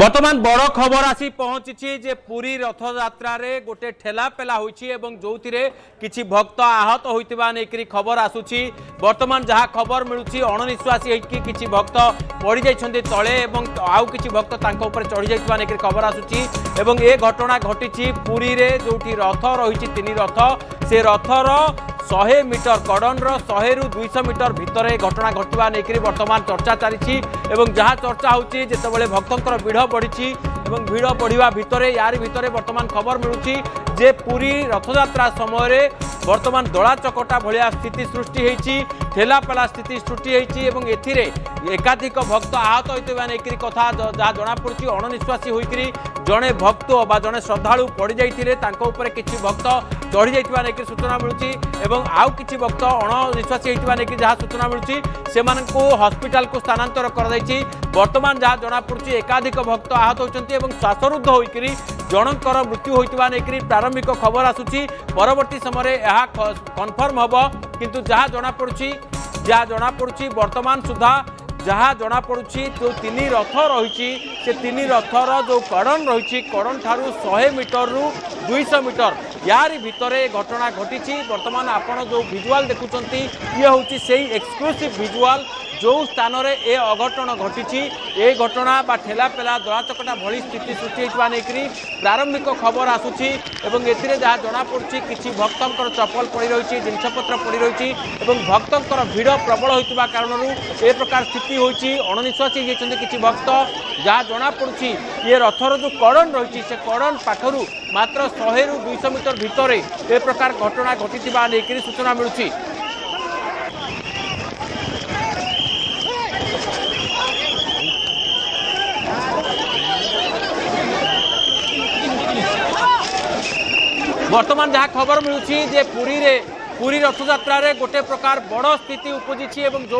बर्तमान बड़ खबर आसी पहुंची जे पुरी रथयात्रा गोटे ठेला पेला होइछि जो किछि भक्त आहत होइतिबा नेकरी खबर आसुछि। बर्तमान जहाँ खबर मिलुछि अणनिश्वासी होइकि किछि भक्त पड़ी जाइछन्ते तळे एवं आउ किछि भक्त तांको ऊपर चढ़ी जाइतिबा नेकरी खबर आसुछि। एवं ए घटना घटिछि पुरी रे जोठी रथ रहिछि तीन रथ से रथर 100 मीटर कड़न 100 रु 200 मीटर भितर घटना घटवा नहीं बर्तमान चर्चा चली जहाँ चर्चा होची जितेबाला भक्तों भिड़ बढ़ी भिड़ बढ़िया भितर यार भितर बर्तमान खबर मिलूँ जे पुरी रथयात्रा समय बर्तमान दला चकटा भाया स्थिति सृष्टि होती ठेलापेला स्थिति सृष्टि होती एकाधिक भक्त आहत होता नहीं कथा जहाँ जमापड़ी अणनिश्वासी होकर जड़े भक्त बा जड़े श्रद्धालु पड़ जाते किसी भक्त चढ़ी जाइतिबा नहीं सूचना मिलूँ आउ किछि भक्त अणनिश्वासी होता नहीं जहाँ सूचना मिलूँ से हस्पिटाल को स्थानांतर कर बर्तमान जहाँ जमापड़ी एकाधिक भक्त आहत होती श्वासरुद्ध होकर जनकर मृत्यु होता नहीं प्रारंभिक खबर आसूची परवर्ती समय कन्फर्म हम किंतु जहाँ जमापड़ी बर्तमान सुधा जहाँ जमापड़ी जो तीन रथ रही से तीन रथर जो कड़न रही कड़न ठारू 100 मीटर रु 200 मीटर यार भितर घटना घटी बर्तमान आपड़ जो विजुआल देखुंत ये हूँ से एक्सक्लूसिव विजुआल जो स्थान रे ए अघटन घटी ए घटना बा ठेला पेला दला चकटा भली स्थिति सृष्टि होता नहीं प्रारंभिक खबर आसूची जहाँ जमापड़ी किसी भक्तों चप्पल पड़ रही जिनपतर पड़ रही भक्तों भिड़ प्रबल होता कारण ए प्रकार स्थिति होती अणनिश्वासी होती किसी भक्त जहाँ जमापड़ी ये रथर जो कड़न रही से कड़न पाखर मात्र 100 रु 200 मीटर भितर ए प्रकार घटना घटी नहीं सूचना मिलूँ। बर्तमान जहाँ खबर मिलूँ जे पुरी रथयात्रा गोटे प्रकार बड़ स्थिति उपजी जो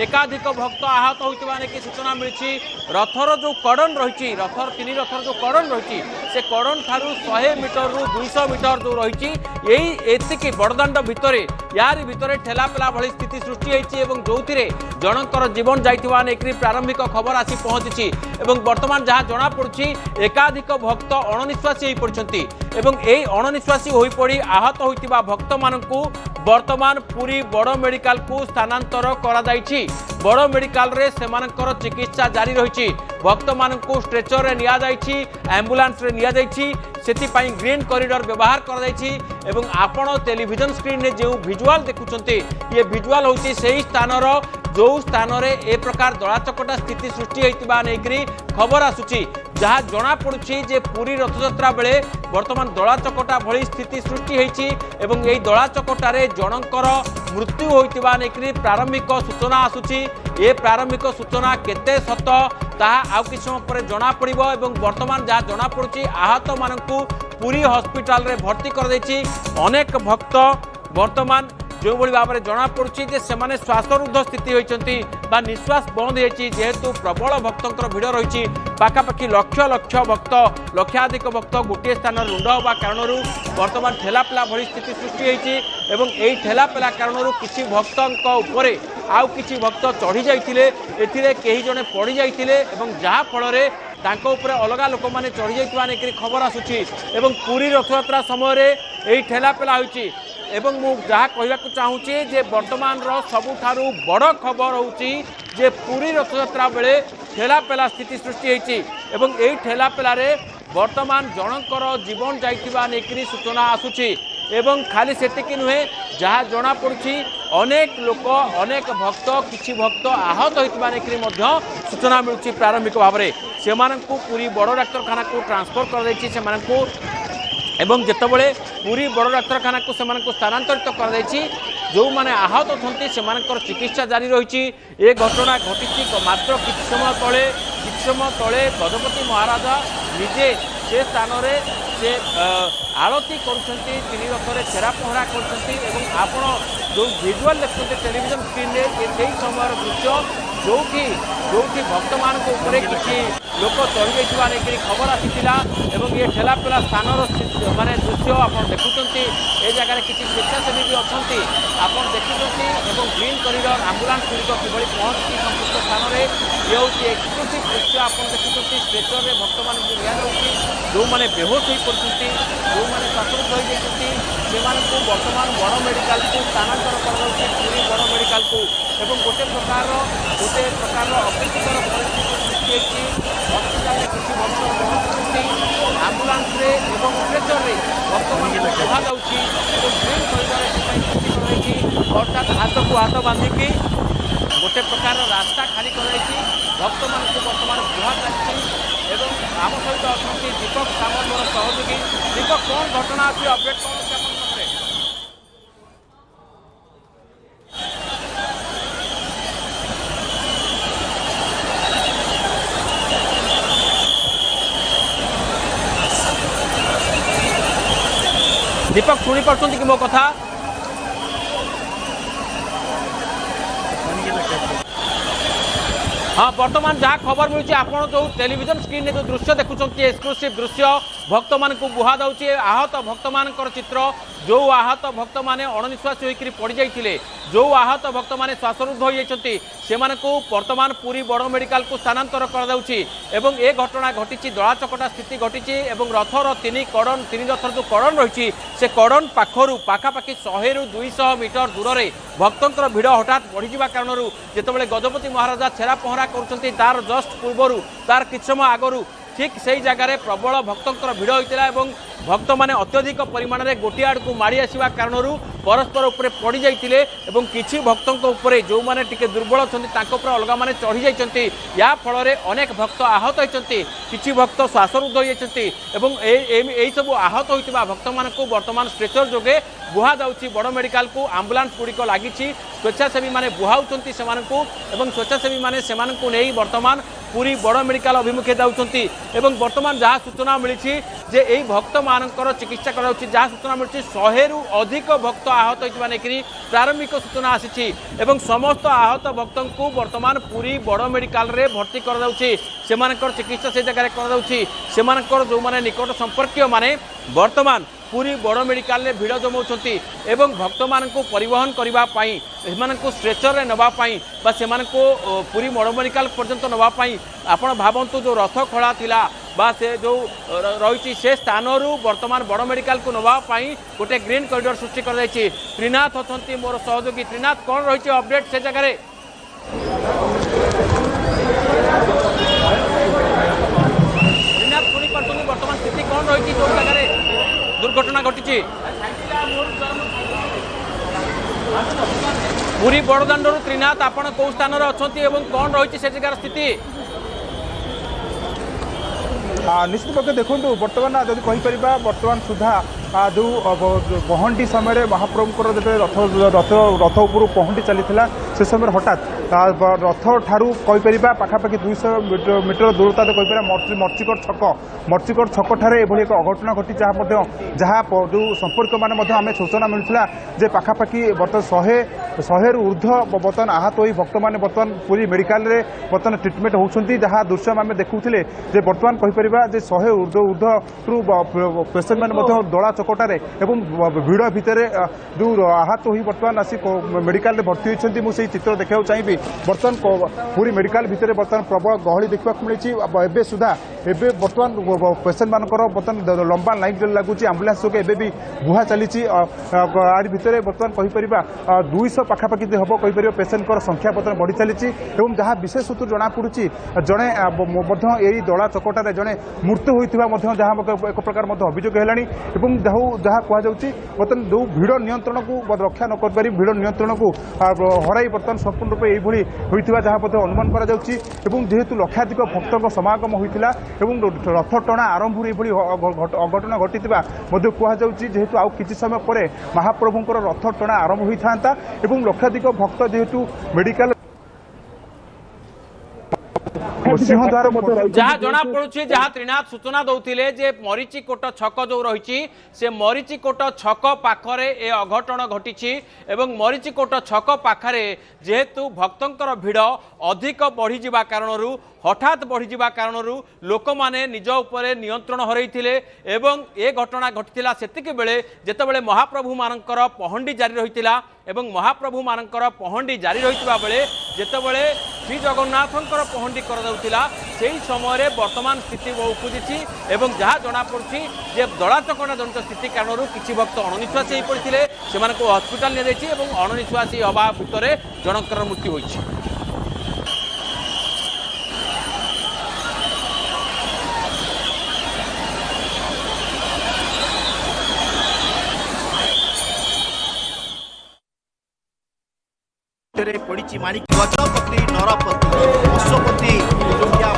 एकाधिक भक्त आहत होता नहीं सूचना मिली रथर जो कड़न रही रथर तीन रथर जो कड़न रही से कड़न ठारू 100 मीटर रु 200 मीटर जो रही यही बड़दाण्ड भितर यार भितर ठेलापेला भली स्थिति सृष्टि होती जो जनकर जीवन जाइथिबा नहीं प्रारंभिक खबर आसी पहुंची बर्तमान जहाँ जमापड़ी एकाधिक भक्त अणनिश्वासी हो पड़ती यही अणनिश्वासी हो पड़ी आहत होता भक्त मानू बर्तमान पुरी बड़ मेडिकल को स्थानांतर करा जाइछि। बड़ मेडिकल रे सेमानकर चिकित्सा जारी रही भक्त मानू स्ट्रेचर रे निया जाइछि एम्बुलेंस रे निया जाइछि सेतिपाई ग्रीन कॉरिडोर व्यवहार कर आपण टेलीविजन स्क्रीन में जो विजुआल देखुंते ये विजुआल होची सही स्थानर जो स्थान रे ए प्रकार दला चकटा स्थिति सृष्टि होता नहीं खबर आसूची जहाँ जमापड़ी जे पुरी रथयात्रा बेले बर्तमान दला चकटा भली स्थिति सृष्टि होती यही दला चकटार जनकर मृत्यु होता नहीं प्रारंभिक सूचना आसूची ए प्रारंभिक सूचना केते सत ताहा आउ किछ समय पर जना पड़िबो बर्तमान जहाँ जमापड़ी आहत मानकु पुरी हॉस्पिटल रे भर्ती कर देछि अनेक भक्त बर्तमान जो भाई भाव में जमापड़ी से श्वासरुद्ध स्थिति होती निश्वास बंद होती जेहेतु प्रबल भक्तों भिड़ रही पाखापाखि लक्ष लक्ष भक्त लक्षाधिक भक्त गोटे स्थान रुंड होगा कारण बर्तमान ठेलापेला भली स्थिति सृष्टि होती यही ठेलापेला कारण किसी भक्तों आउ किसी भक्त चढ़ी जाते कई जड़े पड़ जाते जहाँ फल अलग लोक मैंने चढ़ी जाइतिबा नहीं खबर आसूची पुरी रथयात्रा समय यही ठेलापेला होती एवं मु जहाँ कहवाक चाहूँगी जे बर्तमान सबुठारु बड़ खबर होची जे पुरी रथयात्रा बेले ठेलापेला स्थिति सृष्टि होती यही ठेलापेला बर्तमान जनकर जीवन जाइतिबा नहीं सूचना आसूची एवं खाली सेतिकी नुहे जहाँ जमापड़ी अनेक लोक अनेक भक्त किछि भक्त आहत होता नहीं सूचना मिलूँ प्रारंभिक भाव में से पुरी बड़ डाक्तखाना को ट्रांसफर कर एवं जितेबाला पुरी बड़ डाक्तखाना को स्थानांतरित कर जो मैंने आहत होती से चिकित्सा जारी रही ए घटना घटी मात्र किछि समय तले गजपति महाराजा निजे से स्थान से आरती करुँच तीन रथरे छेरा पहरा कर जो विजुआल देखते टेलीविजन स्क्रीन में से समय दृश्य जो भक्त मान किसी लोक चढ़ी जाइतिबा नहीं खबर आसीथिला ये ठेलापेला स्थान माने दृश्य आप देखुंत ए जगह किसी स्वेच्छासेवी भी अच्छा आप देखुंत ग्रीन कॉरिडोर आंबुलांस गुड़िक किभली पहुंची संपुक्त स्थान में ये हूँ एक्सक्लूसिव दृश्य आप देखुं स्ट्रेचर में भक्त मान जो मैंने बेहोश हो पड़ते जो मैंने श्वासरुद्ध हो जाती से बर्तमान बड़ मेडिकल को स्थानांतर कर पूरी बड़ मेडिकल को एवं गोटे प्रकार अप्रीतिकर परिस्थिति सृष्टि हस्पिटाल किसी भक्त आम्बुलांस स्ट्रेचर में बर्तमान कहा अर्थात हाथ को हाथ बांधिकी गोटे प्रकार रास्ता खाली कराई भक्त मान बर्तमान बुहा चलती आम सहित अच्छा दीपक सामल मोर सहयोगी दीपक कौन घटना अच्छी अपडेट कौन अच्छे दीपक शुणी पार्टी कि मो कथा हाँ बर्तमान जहाँ खबर मिलूँ आप जो टेलीविजन स्क्रीन जो दृश्य देखुं एक्सक्लूसिव दृश्य भक्त मान बुहा दौर आहत भक्त मान चित्र जो आहत भक्त मैंने अणनिश्वासी होकर पड़ जाते जो आहत भक्त मैंने श्वासरुद्ध हो जाती से बर्तमान पूरी बड़ मेडिकल को स्थानांतर कर ए घटना घटी दलाचकटा स्थिति घटी रथर तीन रथर जो कड़न रही से कड़न पाखर पाखापाखि 100 ରୁ 200 मीटर दूर में भक्तर भिड़ हठात बढ़ीजा कारण जितेबाला गजपति महाराजा छेरा पहरा कर जस्ट पूर्वर तार कि समय आगु ठीक से जगार प्रबल भक्तर भिड़ होता है भक्त मैंने अत्यधिक परिमाण में गोटे आड़ को माड़ी आसवा कारण परस्पर उपर पड़ जाते किसी भक्तों जो मैंने टिके दुर्बल अच्छा अलग मैंने चढ़ी जाती या फल अनेक भक्त आहत होती किसी भक्त श्वासरुद्ध हो सब आहत होता भक्त मान बर्तमान स्ट्रेचर जोगे बुहा जाऊँगी बड़ मेडिकल को आम्बुलांस गुड़िक लगी स्वेच्छासेवी मैंने बुहाऊँच से स्वेच्छासेवी मैंने नहीं बर्तमान पूरी बड़ मेडिकल अभिमुखे जाऊँगी बर्तमान जहाँ सूचना मिली जे यही भक्त मानकर चिकित्सा कर जहाँ सूचना मिली 100 ରୁ अधिक भक्त आहत होता नहीं प्रारंभिक सूचना आसी समस्त आहत भक्त को बर्तमान पूरी बड़ मेडिकल रे भर्ती कर चिकित्सा से जगह कर जो मैंने निकट संपर्कीय माने बर्तमान पूरी बड़ मेडिकल रे भिड़ जमाउछंती एवं भक्त मान को परिवहन करने से स्ट्रेचर रे नवापाई से पूरी बड़ मेडिकल पर्यंत नवापाई आपण भावंतु जो रथ खड़ा थिला बा से जो रही से स्थान बर्तमान बड़ मेडिकल को नवापाई गोटे ग्रीन कॉरिडोर सृष्टि कर त्रिनाथ अच्छा मोर सहयोगी त्रिनाथ कौन रही अपडेट से जगह त्रिनाथ शुणी पार्टी बर्तमान स्थिति कौन रही जो जगह दुर्घटना घटी पूरी बड़दाण्डर त्रिनाथ आपण कौ स्थान अच्छा कौन रही से जगार स्थिति निश्चित भाव देखो बर्तमान जब कहीपर बर्तमान सुधा जो पहंटी समय महाप्रभुकर जब रथ उपर पहंटी चली से समय हठात रथ ठारू कहीपर पाखापाखि 200 मीटर दूरता कहीपर मर्चिकोट छक ठारे एभली एक अघटना घटी जहाँ जो संपर्क मैंने आम सूचना मिलूला जे पाखापाखि बर्तमान 100 ରୁ ऊर्ध्व बर्तमान आहत हो भक्त मैंने बर्तमान पूरी मेडिकल रे बर्तमान ट्रिटमेंट होती जहाँ दृश्य आम देखुले बर्तमान कहीपर 100 ऊर्ध्व पेसेंट मैंने दला चकटारे भिड़ भितर जो आहत हो बर्तमान आसी मेडिकल रे भर्ती होती मुझे चित्र देखा चाहिए बर्तमान पूरी मेडिकल भितर बर्तमान प्रबल गहली देखा मिली सुधा एबे बर्तमान पेसेंट मानकर बर्तमान लंबा लाइन लगुच आम्बुलांस जोगे एबे भी बुहा चली आर भितर बर्तमान कहीपर 200 पाखापाखि हम कहीपर पेसेंट संख्या बर्तमान बढ़ी चली जहाँ विशेष सूत्र जनापड़ी जड़े यही दला चकटारे जड़े मृत्यु होता जहाँ एक प्रकार अभियोग है जहाँ कहुच्छी बर्तमान जो भिड़ नियंत्रण को रक्षा न कर भिड़ नियंत्रण को हराई बर्तमान संपूर्ण रूप ये जहाँ अनुमान करेतु लक्षाधिक भक्तों समागम होता रथ टणा आरंभ अघटना घटी कहुच्छी जेहेतु आउ कि समय पर महाप्रभुंर रथ टणा आरंभ होता था लक्षाधिक भक्त जेहेतु मेडिकल जहाँ जना पड़ुछि जहाँ त्रिनाथ सूचना दौथिले जे मरीचिकोट छक जो रही से मरीचिकोट छक पाखरे ए अघटन घटी एवं मरीचिकोट छक पाखरे जेहेतु भक्तंकर भिड़ अधिक बढ़ी जावा कारणरू हठात बढ़ी जावा कारणरू लोक माने निज उपरे नियंत्रण हरैथिले एवं ए घटना घटिला सेतिके बेले जेतेबेले महाप्रभु मानकर पहंडी जारी रहितिला एवं महाप्रभु मानकर पहंडी जारी रही बेले जितेबाला श्री जगन्नाथंकर पहंडी कर समय वर्तमान स्थिति उपजी एवं जहाँ जनापड़ी जे दला चकटा जनित स्थिति कारण किसी भक्त अणनिश्वासी हो पड़ते से हस्पिटाल निया अणनिश्वासी हवा भितर जनकर मृत्यु होती। पड़ी माणिक गजपति नरपति अश्वपति जो कि आप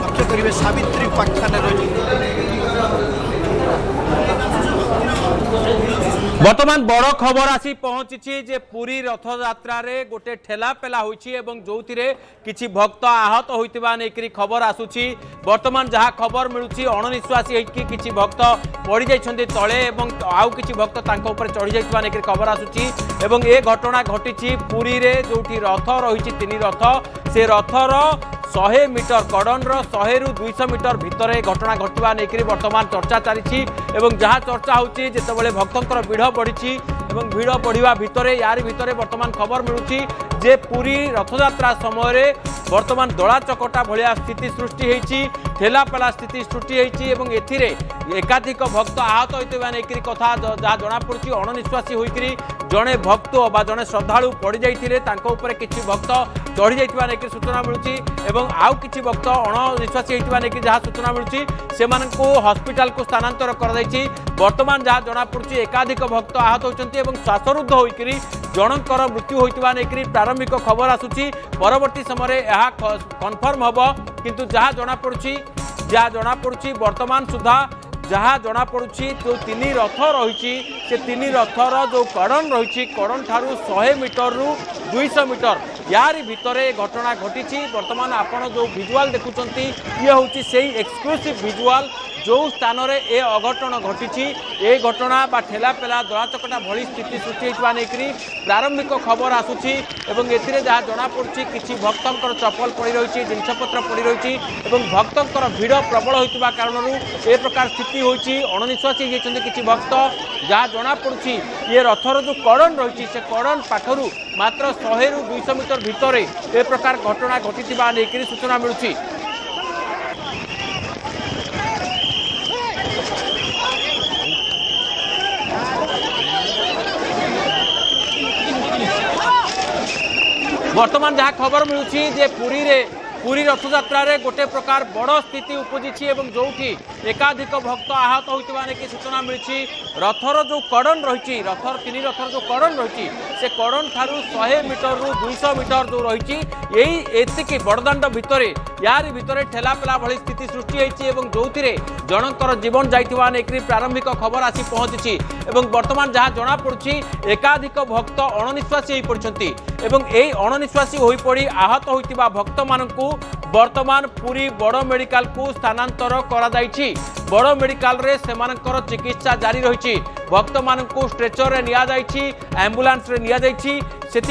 लक्ष्य करेंगे सावित्री पाख्यान रही वर्तमान बड़ खबर आसी पहुंची जे पुरी रथ यात्रा रे गोटे ठेला पेला होइछि एवं जोथिरे किछि भक्त आहत होइतिबा नेकरी खबर आसुछि। वर्तमान जहाँ खबर मिलुछि अणनिश्वासी होइकि किछि भक्त पड़ी जाइछन्ति तळे एवं आउ किछि भक्त तांको ऊपर चढ़ी जाइतिबा नेकरी खबर आसुछि एवं ए घटना घटिछि पुरी रे जोठी रथ रहिछि तीन रथ से रथर 100 मीटर कड़न 100 रु 200 मीटर भितर घटना घटवा नहीं वर्तमान चर्चा चली जहाँ चर्चा होची जितेबाला भक्तों भिड़ बढ़ी भिड़ बढ़िया भितर यार भितर वर्तमान खबर मिलूँ जे पुरी रथयात्रा समय वर्तमान दला चकटा भाया स्थिति सृष्टि होती ठेलापेला स्थिति सृष्टि होती एकाधिक भक्त आहत होता नहीं कथा जहाँ जनापड़ी अणनिश्वासी होकर जड़े भक्त बा जड़े श्रद्धालु पड़ जाते किसी भक्त चढ़ी जाइतिबा नहीं सूचना मिलूँ आउ किसी भक्त अणनिश्वासी होता नहीं जहाँ सूचना मिलूँ से हस्पिटाल को स्थानांतर कर वर्तमान जहाँ जनापड़ी एकाधिक भक्त आहत होती श्वासरुद्ध होकर जनकर मृत्यु होता नहीं प्रारंभिक खबर आसूची परवर्ती समय यह कन्फर्म हम किंतु जहाँ जनापड़ी वर्तमान सुधा जहाँ जनापड़ी जो तीन रथ रही से तीन रथर जो कड़न रही कड़न ठारू 100 मीटर रु 200 मीटर यार भितर घटना घटी वर्तमान आपड़ जो विजुआल देखुंत ये हूँ से एक्सक्लूसिव विजुआल जो स्थान में ए अघटन घटी ए घटना बा ठेलापेला दला चकटा भली स्थिति सृष्टि होता नहीं प्रारंभिक खबर आसूची जहाँ जनापड़ी किसी भक्तर चप्पल पड़ी रही जिनपतर पड़ी रही भक्तर भिड़ प्रबल होता कारण ए प्रकार स्थिति होती अणनिश्वासी होती किसी भक्त जहाँ जनापड़ी ये रथर जो कड़न रही से कड़न पाखर मात्र 100 रु 200 मीटर भितर ए प्रकार घटना घटी नहीं सूचना मिलूँ। वर्तमान जहाँ खबर मिलूँ जे पुरी रथयात्रा रे गोटे प्रकार बड़ स्थिति उपजी जो एकाधिक भक्त आहत होता नहीं सूचना मिली रथर जो कड़न रही रथर तीन रथर जो कड़न रही से कड़न ठारू 100 मीटर रु 200 मीटर जो रही यही बड़दाण्ड भितर यार भितर ठेलापेला भली स्थिति सृष्टि होती जो जनकर जीवन जाइथिबा नहीं प्रारंभिक खबर आसी पहुंची वर्तमान जहाँ जनापड़ी एकाधिक भक्त अणनिश्वासी हो पड़ती अणनिश्वासी हो पड़ी आहत होता भक्त मानू वर्तमान पुरी बड़ मेडिकल को स्थानांतर करा जाइछि। बड़ मेडिकल रे सेमानकर चिकित्सा जारी रही भक्त मानू स्ट्रेचर रे निया जाइछि एम्बुलेंस रे निया जाइछि।